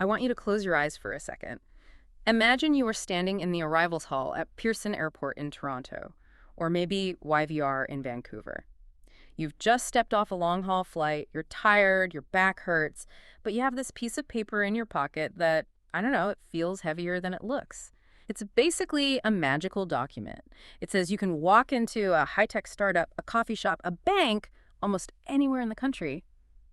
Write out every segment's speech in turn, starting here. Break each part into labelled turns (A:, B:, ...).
A: I want you to close your eyes for a second. Imagine you were standing in the arrivals hall at Pearson Airport in Toronto, or maybe YVR in Vancouver. You've just stepped off a long-haul flight, you're tired, your back hurts, but you have this piece of paper in your pocket that, I don't know, it feels heavier than it looks. It's basically a magical document. It says you can walk into a high-tech startup, a coffee shop, a bank, almost anywhere in the country,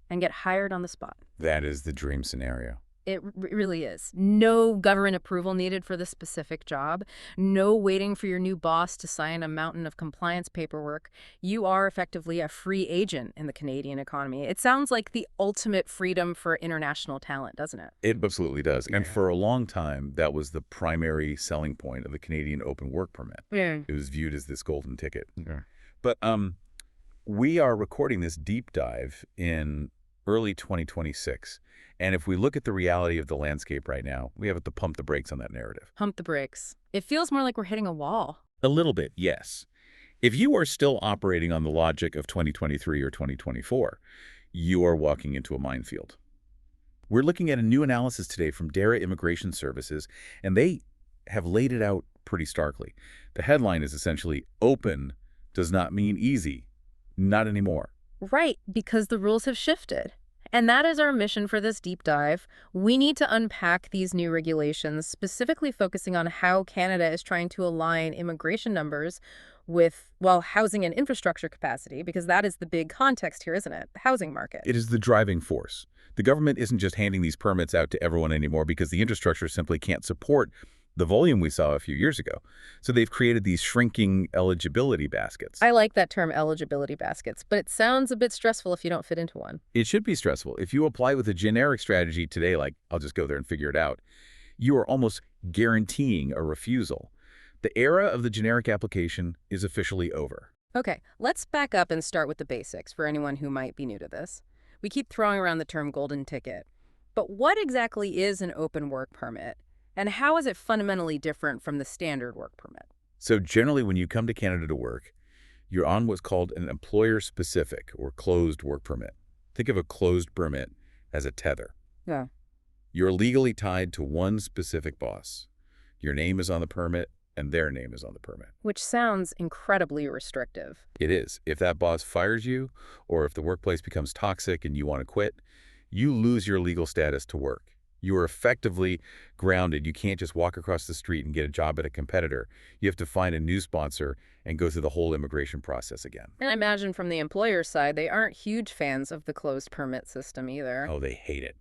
A: and get hired on the spot.
B: That is the dream scenario.
A: It really is. No government approval needed for the specific job. No waiting for your new boss to sign a mountain of compliance paperwork. You are effectively a free agent in the Canadian economy. It sounds like the ultimate freedom for international talent, doesn't it?
B: It absolutely does. And
A: Yeah.
B: for a long time, that was the primary selling point of the Canadian Open Work Permit.
A: Yeah.
B: It was viewed as this golden ticket.
C: Yeah.
B: But we are recording this deep dive in early 2026. And if we look at the reality of the landscape right now, we have to pump the brakes on that narrative.
A: Pump the brakes. It feels more like we're hitting a wall.
B: A little bit, yes. If you are still operating on the logic of 2023 or 2024, you are walking into a minefield. We're looking at a new analysis today from Dara Immigration Services, and they have laid it out pretty starkly. The headline is essentially, open does not mean easy. Not anymore.
A: Right, because the rules have shifted. And that is our mission for this deep dive. We need to unpack these new regulations, specifically focusing on how Canada is trying to align immigration numbers with, well, housing and infrastructure capacity, because that is the big context here, isn't it? The housing market.
B: It is the driving force. The government isn't just handing these permits out to everyone anymore because the infrastructure simply can't support the volume we saw a few years ago. So they've created these shrinking eligibility baskets.
A: I like that term, eligibility baskets, but it sounds a bit stressful if you don't fit into one.
B: It should be stressful. If you apply with a generic strategy today, like, I'll just go there and figure it out, you are almost guaranteeing a refusal. The era of the generic application is officially over.
A: Okay, let's back up and start with the basics for anyone who might be new to this. We keep throwing around the term golden ticket. But what exactly is an open work permit? And how is it fundamentally different from the standard work permit?
B: So generally, when you come to Canada to work, you're on what's called an employer-specific or closed work permit. Think of a closed permit as a tether.
A: Yeah.
B: You're legally tied to one specific boss. Your name is on the permit, and their name is on the permit.
A: Which sounds incredibly restrictive.
B: It is. If that boss fires you, or if the workplace becomes toxic and you want to quit, you lose your legal status to work. You are effectively grounded. You can't just walk across the street and get a job at a competitor. You have to find a new sponsor and go through the whole immigration process again.
A: And I imagine from the employer's side, they aren't huge fans of the closed permit system either.
B: Oh, they hate it.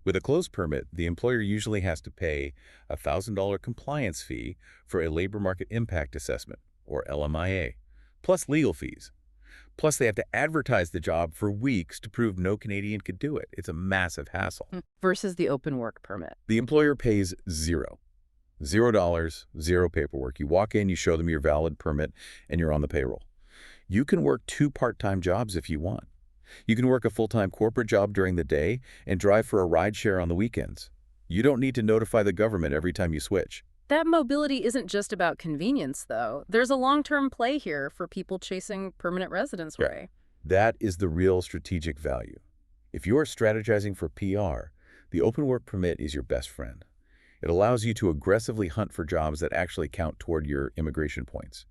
B: With a closed permit, the employer usually has to pay a $1,000 compliance fee for a labor market impact assessment, or LMIA, plus legal fees. Plus, they have to advertise the job for weeks to prove no Canadian could do it. It's a massive hassle.
A: Versus the open work permit.
B: The employer pays $0. $0, zero paperwork. You walk in, you show them your valid permit, and you're on the payroll. You can work 2 part-time jobs if you want. You can work a full-time corporate job during the day and drive for a rideshare on the weekends. You don't need to notify the government every time you switch.
A: That mobility isn't just about convenience, though. There's a long-term play here for people chasing permanent residence.
B: Yeah. That is the real strategic value. If you are strategizing for PR, the open work permit is your best friend. It allows you to aggressively hunt for jobs that actually count toward your immigration points.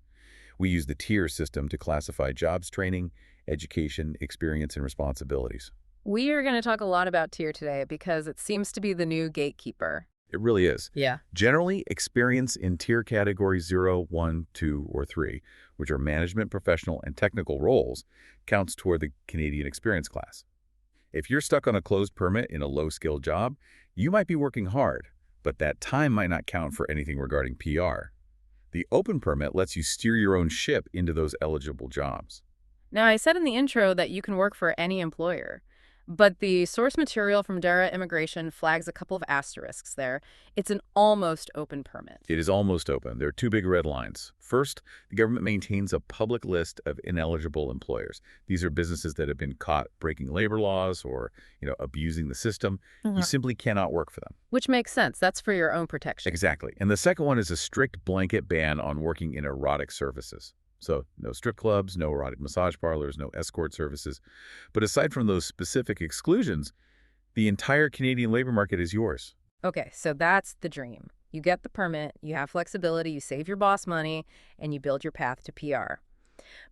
B: We use the tier system to classify jobs training, education, experience, and responsibilities.
A: We are going to talk a lot about tier today because it seems to be the new gatekeeper.
B: It really is.
A: Yeah.
B: Generally, experience in tier categories 0, 1, 2, or 3, which are management, professional, and technical roles, counts toward the Canadian experience class. If you're stuck on a closed permit in a low-skilled job, you might be working hard, but that time might not count for anything regarding PR. The open permit lets you steer your own ship into those eligible jobs.
A: Now, I said in the intro that you can work for any employer. But the source material from Dara Immigration flags a couple of asterisks there. It's an almost open permit.
B: It is almost open. There are 2 big red lines. First, the government maintains a public list of ineligible employers. These are businesses that have been caught breaking labor laws or, abusing the system. You simply cannot work for them.
A: Which makes sense. That's for your own protection.
B: Exactly. And the second one is a strict blanket ban on working in erotic services. So no strip clubs, no erotic massage parlors, no escort services. But aside from those specific exclusions, The entire Canadian labor market is yours.
A: Okay, so that's the dream. You get the permit, you have flexibility, you save your boss money, and you build your path to PR.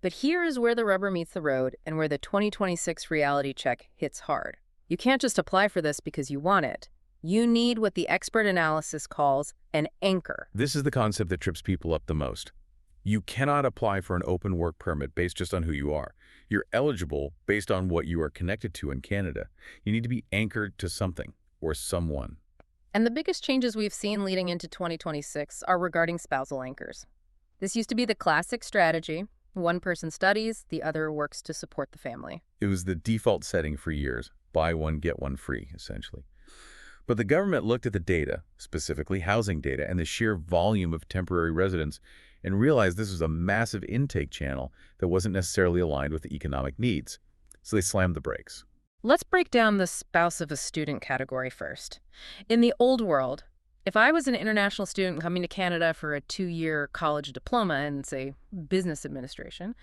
A: But here is where the rubber meets the road and where the 2026 reality check hits hard. You can't just apply for this because you want it. You need what the expert analysis calls an anchor.
B: This is the concept that trips people up the most. You cannot apply for an open work permit based just on who you are. You're eligible based on what you are connected to in Canada. You need to be anchored to something or someone.
A: And the biggest changes we've seen leading into 2026 are regarding spousal anchors. This used to be the classic strategy. One person studies, the other works to support the family.
B: It was the default setting for years. Buy one, get one free, essentially. But the government looked at the data, specifically housing data, and the sheer volume of temporary residents, and realized this was a massive intake channel that wasn't necessarily aligned with the economic needs. So they slammed the brakes.
A: Let's break down the spouse of a student category first. In the old world, if I was an international student coming to Canada for a 2-year college diploma in, say, business administration,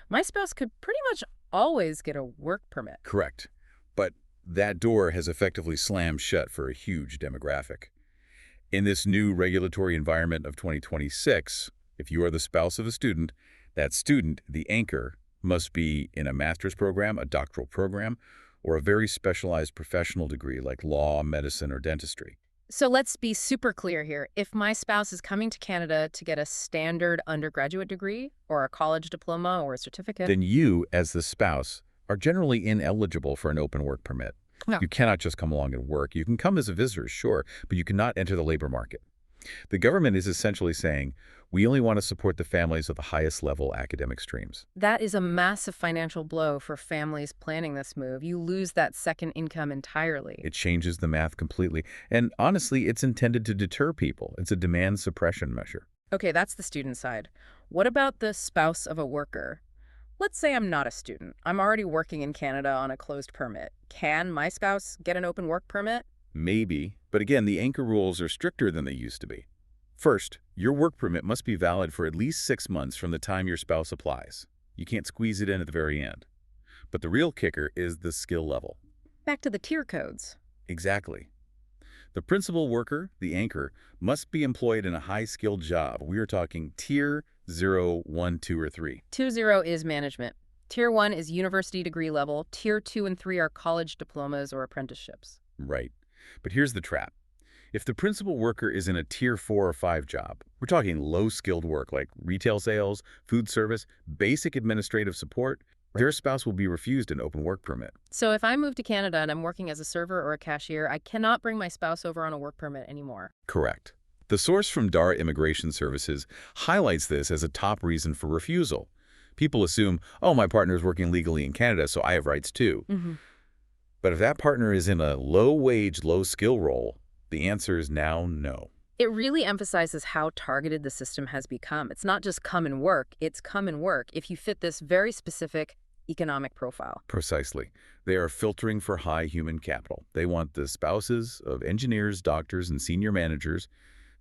A: my spouse could pretty much always get a work permit.
B: Correct. But that door has effectively slammed shut for a huge demographic. In this new regulatory environment of 2026, if you are the spouse of a student, that student, the anchor, must be in a master's program, a doctoral program, or a very specialized professional degree like law, medicine, or dentistry.
A: So let's be super clear here. If my spouse is coming to Canada to get a standard undergraduate degree or a college diploma or a certificate,
B: Then you, as the spouse, are generally ineligible for an open work permit.
A: Yeah.
B: You cannot just come along and work. You can come as a visitor, sure, but you cannot enter the labor market. The government is essentially saying, we only want to support the families of the highest level academic streams.
A: that is a massive financial blow for families planning this move. You lose that second income entirely.
B: It changes the math completely. And honestly, it's intended to deter people. It's a demand suppression measure.
A: Okay, that's the student side. What about the spouse of a worker? Let's say I'm not a student. I'm already working in Canada on a closed permit. Can my spouse get an open work permit?
B: Maybe, but again, the anchor rules are stricter than they used to be. First, your work permit must be valid for at least 6 months from the time your spouse applies. You can't squeeze it in at the very end. But the real kicker is the skill level.
A: Back to the tier codes.
B: Exactly. The principal worker, the anchor, must be employed in a high-skilled job. We are talking Tier 0, 1, 2, or 3.
A: 2-0 is management. Tier 1 is university degree level. Tier 2 and 3 are college diplomas or apprenticeships.
B: Right. But here's the trap. If the principal worker is in a Tier 4 or 5 job, we're talking low-skilled work like retail sales, food service, basic administrative support, their spouse will be refused an open work permit.
A: So if I move to Canada and I'm working as a server or a cashier, I cannot bring my spouse over on a work permit anymore.
B: Correct. The source from Dara Immigration Services highlights this as a top reason for refusal. People assume, oh, my partner is working legally in Canada, so I have rights too. But if that partner is in a low-wage, low-skill role, the answer is now no.
A: It really emphasizes how targeted the system has become. It's not just come and work, it's come and work if you fit this very specific economic profile.
B: Precisely. They are filtering for high human capital. They want the spouses of engineers, doctors, and senior managers.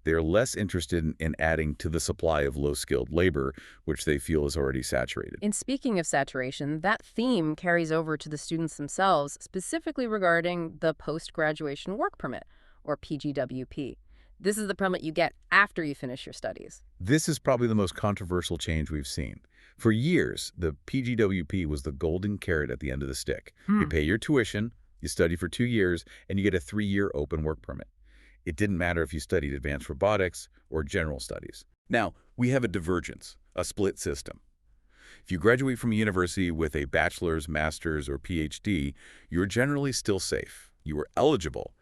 B: They are less interested in adding to the supply of low-skilled labor, which they feel is already saturated.
A: And speaking of saturation, that theme carries over to the students themselves, specifically regarding the post-graduation work permit, or PGWP. This is the permit you get after you finish your studies.
B: This is probably the most controversial change we've seen. For years, the PGWP was the golden carrot at the end of the stick. You pay your tuition, you study for 2 years, and you get a 3-year open work permit. It didn't matter if you studied advanced robotics or general studies. Now, we have a divergence, a split system. If you graduate from a university with a bachelor's, master's, or PhD, you're generally still safe. You are eligible.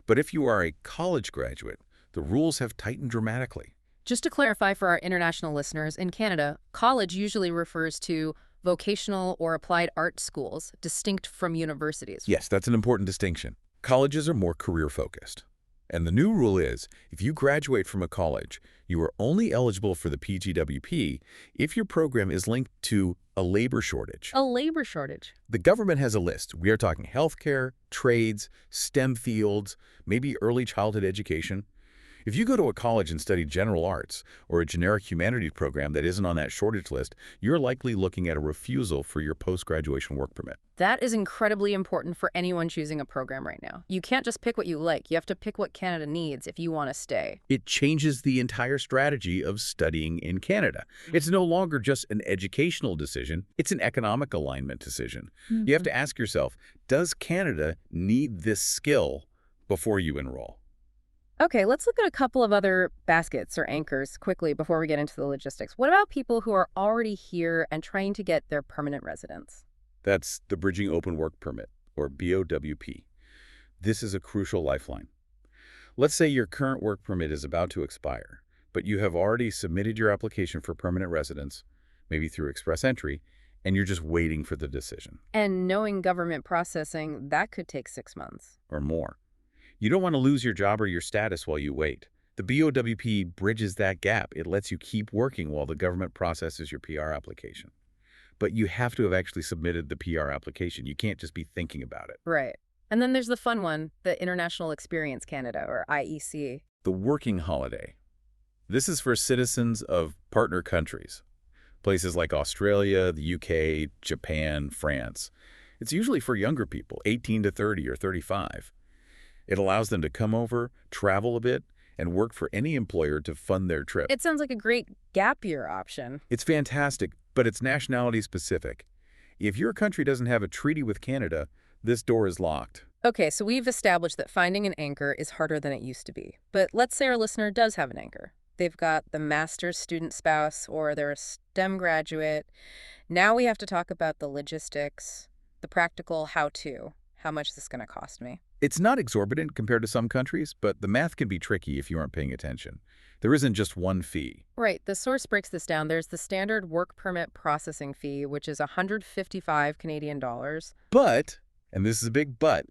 B: But if you are a college graduate, the rules have tightened dramatically.
A: Just to clarify for our international listeners, in Canada, college usually refers to vocational or applied art schools, distinct from universities.
B: Yes, that's an important distinction. Colleges are more career-focused. And the new rule is, if you graduate from a college, you are only eligible for the PGWP if your program is linked to a labor shortage.
A: A labor shortage.
B: The government has a list. We are talking healthcare, trades, STEM fields, maybe early childhood education. If you go to a college and study general arts or a generic humanities program that isn't on that shortage list, you're likely looking at a refusal for your post-graduation work permit.
A: That is incredibly important for anyone choosing a program right now. You can't just pick what you like. You have to pick what Canada needs if you want to stay.
B: It changes the entire strategy of studying in Canada. It's no longer just an educational decision, it's an economic alignment decision. You have to ask yourself, does Canada need this skill before you enroll?
A: Okay, let's look at a couple of other baskets or anchors quickly before we get into the logistics. What about people who are already here and trying to get their permanent residence?
B: That's the Bridging Open Work Permit, or BOWP. This is a crucial lifeline. Let's say your current work permit is about to expire, but you have already submitted your application for permanent residence, maybe through express entry, and you're just waiting for the decision.
A: And knowing government processing, that could take 6 months.
B: Or more. You don't want to lose your job or your status while you wait. The BOWP bridges that gap. It lets you keep working while the government processes your PR application. But you have to have actually submitted the PR application. You can't just be thinking about it.
A: Right. And then there's the fun one, the International Experience Canada, or IEC.
B: The working holiday. This is for citizens of partner countries. Places like Australia, the UK, Japan, France. It's usually for younger people, 18 to 30 or 35. It allows them to come over, travel a bit, and work for any employer to fund their trip.
A: It sounds like a great gap year option.
B: It's fantastic, but it's nationality specific. If your country doesn't have a treaty with Canada, this door is locked.
A: Okay, so we've established that finding an anchor is harder than it used to be. But let's say our listener does have an anchor. They've got the master's student spouse or they're a STEM graduate. Now we have to talk about the logistics, the practical how-to. How much is this going to cost me?
B: It's not exorbitant compared to some countries, but the math can be tricky if you aren't paying attention. There isn't just one fee.
A: Right. The source breaks this down. There's the standard work permit processing fee, which is 155 Canadian dollars.
B: But, and this is a big but,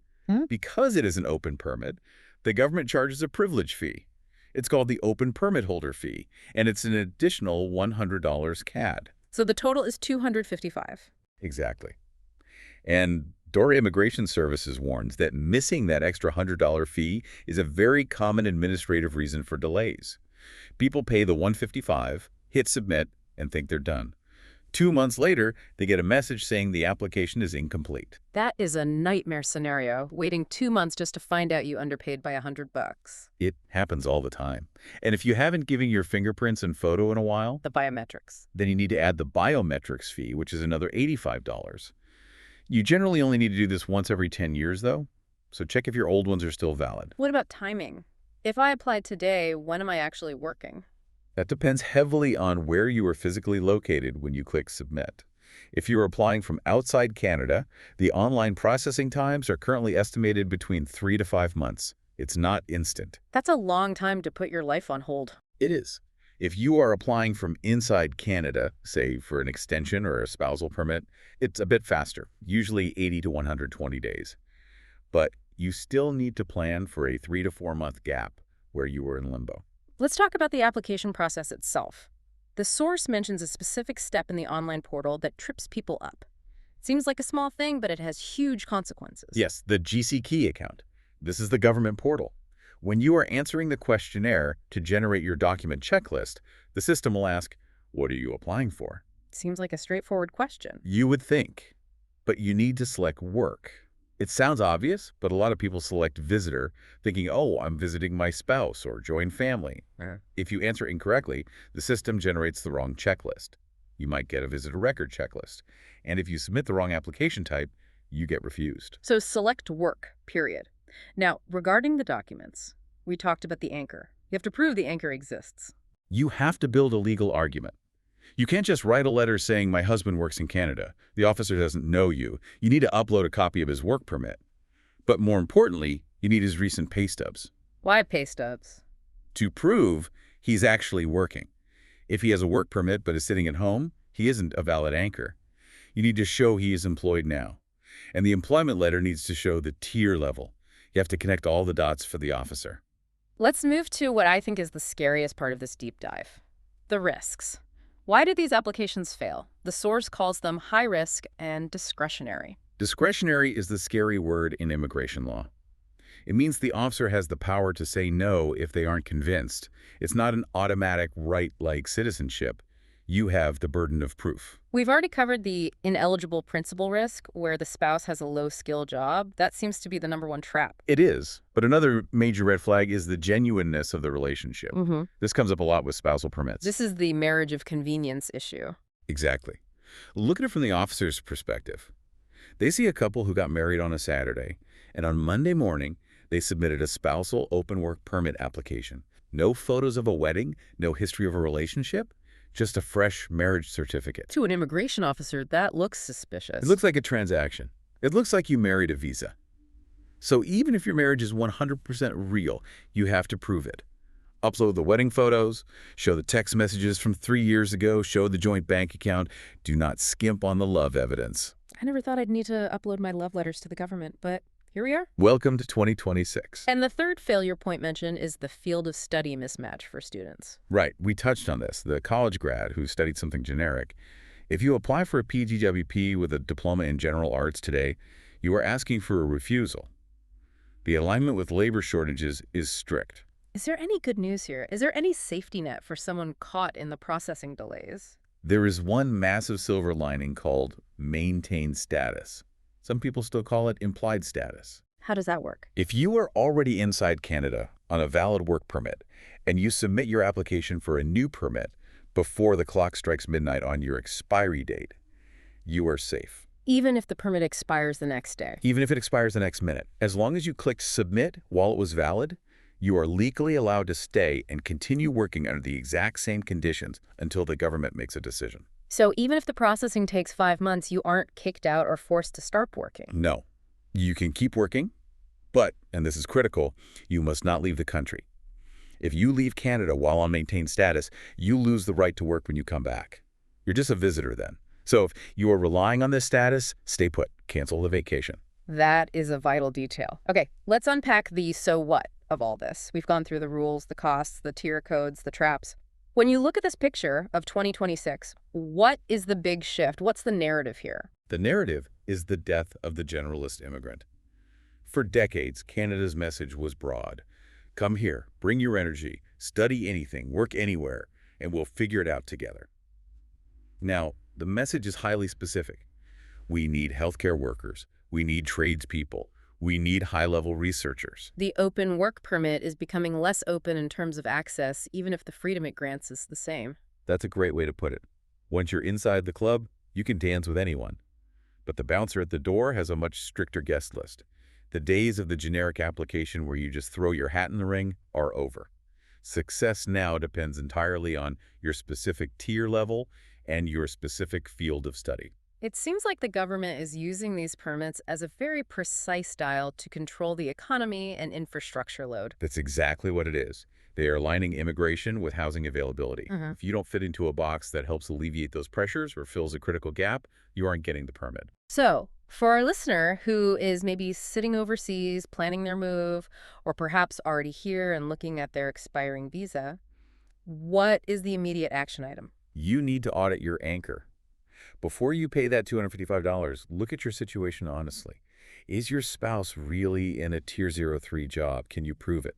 B: because it is an open permit, the government charges a privilege fee. It's called the open permit holder fee, and it's an additional $100 CAD.
A: So the total is 255.
B: Exactly. And Dara Immigration Services warns that missing that extra $100 fee is a very common administrative reason for delays. People pay the $155, hit submit, and think they're done. 2 months later, they get a message saying the application is incomplete.
A: That is a nightmare scenario, waiting 2 months just to find out you underpaid by $100.
B: It happens all the time. And if you haven't given your fingerprints and photo in a while,
A: The biometrics.
B: then you need to add the biometrics fee, which is another $85. You generally only need to do this once every 10 years, though, so check if your old ones are still valid.
A: What about timing? If I applied today, when am I actually working?
B: That depends heavily on where you are physically located when you click Submit. If you're applying from outside Canada, the online processing times are currently estimated between 3 to 5 months. It's not instant.
A: That's a long time to put your life on hold.
B: It is. If you are applying from inside Canada, say for an extension or a spousal permit, it's a bit faster, usually 80 to 120 days. But you still need to plan for a 3 to 4 month gap where you were in limbo.
A: Let's talk about the application process itself. The source mentions a specific step in the online portal that trips people up. Seems like a small thing, but it has huge consequences.
B: Yes, the GC Key account. This is the government portal. When you are answering the questionnaire to generate your document checklist, the system will ask, what are you applying for?
A: Seems like a straightforward question.
B: You would think, but you need to select work. It sounds obvious, but a lot of people select visitor, thinking, oh, I'm visiting my spouse or join family. If you answer incorrectly, the system generates the wrong checklist. You might get a visitor record checklist. And if you submit the wrong application type, you get refused.
A: So select work, period. Now, regarding the documents, we talked about the anchor. You have to prove the anchor exists.
B: You have to build a legal argument. You can't just write a letter saying my husband works in Canada. The officer doesn't know you. You need to upload a copy of his work permit. But more importantly, you need his recent pay stubs.
A: Why pay stubs?
B: To prove he's actually working. If he has a work permit but is sitting at home, he isn't a valid anchor. You need to show he is employed now. And the employment letter needs to show the tier level. You have to connect all the dots for the officer.
A: Let's move to what I think is the scariest part of this deep dive. The risks. Why do these applications fail? The source calls them high risk and discretionary.
B: Discretionary is the scary word in immigration law. It means the officer has the power to say no if they aren't convinced. It's not an automatic right like citizenship. You have the burden of proof.
A: We've already covered the ineligible principal risk, where the spouse has a low-skill job. That seems to be the number one trap.
B: It is. But another major red flag is the genuineness of the relationship. This comes up a lot with spousal permits.
A: This is the marriage of convenience issue.
B: Exactly. Look at it from the officer's perspective. They see a couple who got married on a Saturday, and on Monday morning, they submitted a spousal open work permit application. No photos of a wedding, no history of a relationship, just a fresh marriage certificate.
A: To an immigration officer, that looks suspicious.
B: It looks like a transaction. It looks like you married a visa. So even if your marriage is 100% real, you have to prove it. Upload the wedding photos, show the text messages from 3 years ago, show the joint bank account. Do not skimp on the love evidence.
A: I never thought I'd need to upload my love letters to the government, but here we are.
B: Welcome to 2026.
A: And the third failure point mentioned is the field of study mismatch for students.
B: Right, we touched on this. The college grad who studied something generic. If you apply for a PGWP with a diploma in general arts today, you are asking for a refusal. The alignment with labor shortages is strict.
A: Is there any good news here? Is there any safety net for someone caught in the processing delays?
B: There is one massive silver lining called maintained status. Some people still call it implied status.
A: How does that work?
B: If you are already inside Canada on a valid work permit and you submit your application for a new permit before the clock strikes midnight on your expiry date, you are safe.
A: Even if the permit expires the next day?
B: Even if it expires the next minute. As long as you clicked submit while it was valid, you are legally allowed to stay and continue working under the exact same conditions until the government makes a decision.
A: So even if the processing takes 5 months, you aren't kicked out or forced to stop working?
B: No. You can keep working, but, and this is critical, you must not leave the country. If you leave Canada while on maintained status, you lose the right to work when you come back. You're just a visitor then. So if you are relying on this status, stay put. Cancel the vacation.
A: That is a vital detail. Okay, let's unpack the so what of all this. We've gone through the rules, the costs, the tier codes, the traps. When you look at this picture of 2026, what is the big shift? What's the narrative here?
B: The narrative is the death of the generalist immigrant. For decades, Canada's message was broad. Come here, bring your energy, study anything, work anywhere, and we'll figure it out together. Now, the message is highly specific. We need healthcare workers. We need tradespeople. We need high-level researchers.
A: The open work permit is becoming less open in terms of access, even if the freedom it grants is the same.
B: That's a great way to put it. Once you're inside the club, you can dance with anyone. But the bouncer at the door has a much stricter guest list. The days of the generic application where you just throw your hat in the ring are over. Success now depends entirely on your specific tier level and your specific field of study.
A: It seems like the government is using these permits as a very precise dial to control the economy and infrastructure load.
B: That's exactly what it is. They are aligning immigration with housing availability. If you don't fit into a box that helps alleviate those pressures or fills a critical gap, you aren't getting the permit.
A: So, for our listener who is maybe sitting overseas, planning their move, or perhaps already here and looking at their expiring visa, what is the immediate action item?
B: You need to audit your anchor. Before you pay that $255, look at your situation honestly. Is your spouse really in a Tier 03 job? Can you prove it?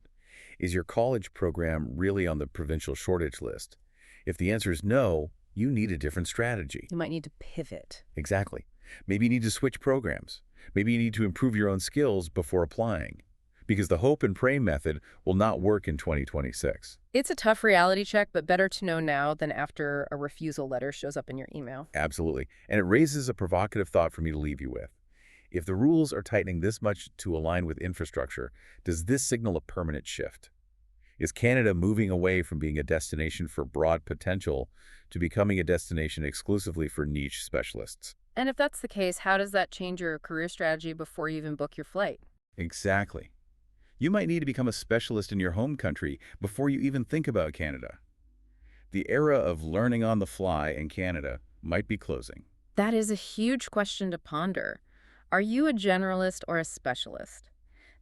B: Is your college program really on the provincial shortage list? If the answer is no, you need a different strategy.
A: You might need to pivot.
B: Exactly. Maybe you need to switch programs. Maybe you need to improve your own skills before applying. Because the hope and pray method will not work in 2026.
A: It's a tough reality check, but better to know now than after a refusal letter shows up in your email.
B: Absolutely. And it raises a provocative thought for me to leave you with. If the rules are tightening this much to align with infrastructure, does this signal a permanent shift? Is Canada moving away from being a destination for broad potential to becoming a destination exclusively for niche specialists?
A: And if that's the case, how does that change your career strategy before you even book your flight?
B: Exactly. You might need to become a specialist in your home country before you even think about Canada. The era of learning on the fly in Canada might be closing.
A: That is a huge question to ponder. Are you a generalist or a specialist?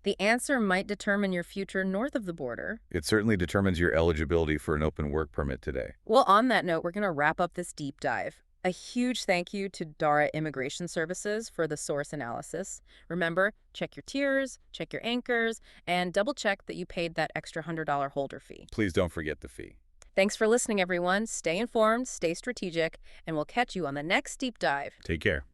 A: The answer might determine your future north of the border.
B: It certainly determines your eligibility for an open work permit today.
A: Well, on that note, we're going to wrap up this deep dive. A huge thank you to Dara Immigration Services for the source analysis. Remember, check your tiers, check your anchors, and double-check that you paid that extra $100 holder fee.
B: Please don't forget the fee.
A: Thanks for listening, everyone. Stay informed, stay strategic, and we'll catch you on the next deep dive.
B: Take care.